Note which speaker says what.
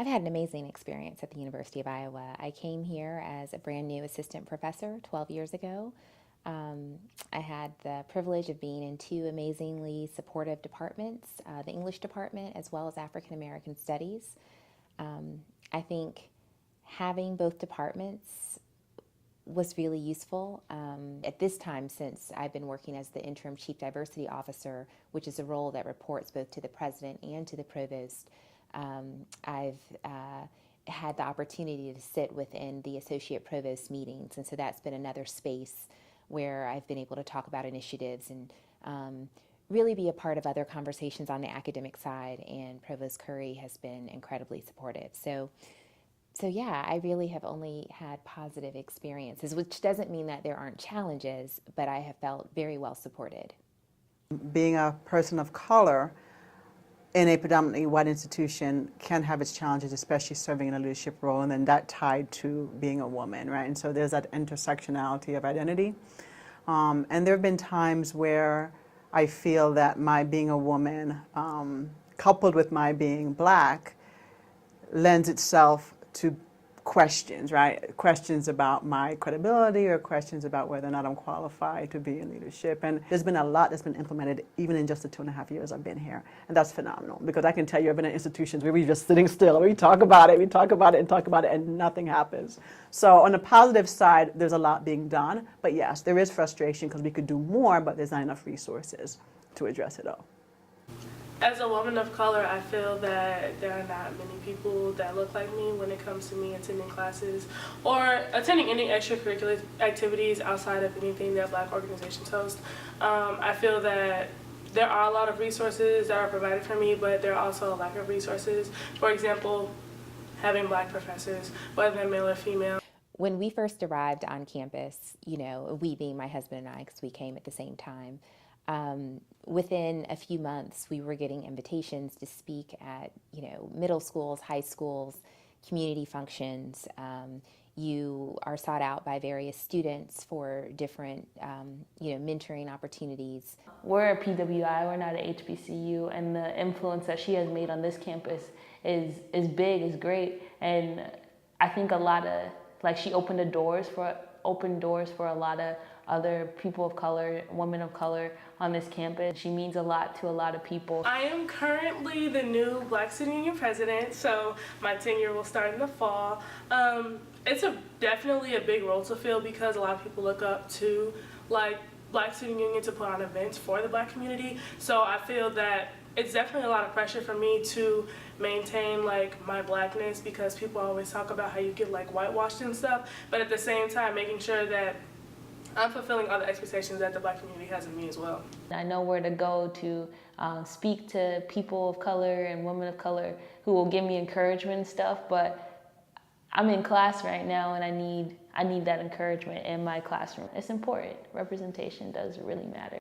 Speaker 1: I've had an amazing experience at the University of Iowa. I came here as a brand new assistant professor 12 years ago. I had the privilege of being in two amazingly supportive departments, the English department as well as African American Studies. I think having both departments was really useful. At this time, since I've been working as the interim chief diversity officer, which is a role that reports both to the president and to the provost, I've had the opportunity to sit within the associate provost meetings, and so that's been another space where I've been able to talk about initiatives and really be a part of other conversations on the academic side, and Provost Curry has been incredibly supportive. So yeah, I really have only had positive experiences, which doesn't mean that there aren't challenges, but I have felt very well supported.
Speaker 2: Being a person of color in a predominantly white institution can have its challenges, especially serving in a leadership role, and then that tied to being a woman, right? And so there's that intersectionality of identity. And there have been times where I feel that my being a woman, coupled with my being black, lends itself to questions, right? Questions about my credibility or questions about whether or not I'm qualified to be in leadership. And there's been a lot that's been implemented even in just the 2.5 years I've been here. And that's phenomenal, because I can tell you I've been in institutions where we're just sitting still. We talk about it, we talk about it and talk about it, and nothing happens. So on the positive side, there's a lot being done. But yes, there is frustration because we could do more, but there's not enough resources to address it all.
Speaker 3: As a woman of color, I feel that there are not many people that look like me when it comes to me attending classes or attending any extracurricular activities outside of anything that Black organizations host. I feel that there are a lot of resources that are provided for me, but there are also a lack of resources. For example, having Black professors, whether they're male or female.
Speaker 1: When we first arrived on campus, we being my husband and I, because we came at the same time, within a few months, we were getting invitations to speak at, middle schools, high schools, community functions. You are sought out by various students for different, mentoring opportunities.
Speaker 4: We're a PWI, we're not an HBCU, and the influence that she has made on this campus is big, is great. And I think she opened doors for a lot of other people of color, women of color on this campus. She means a lot to a lot of people.
Speaker 3: I am currently the new Black Student Union president, so my tenure will start in the fall. It's definitely a big role to fill because a lot of people look up to Black Student Union to put on events for the Black community. So I feel that it's definitely a lot of pressure for me to maintain my Blackness, because people always talk about how you get whitewashed and stuff, but at the same time making sure that I'm fulfilling all the expectations that the Black community has of me as well.
Speaker 4: I know where to go to speak to people of color and women of color who will give me encouragement and stuff, but I'm in class right now and I need that encouragement in my classroom. It's important. Representation does really matter.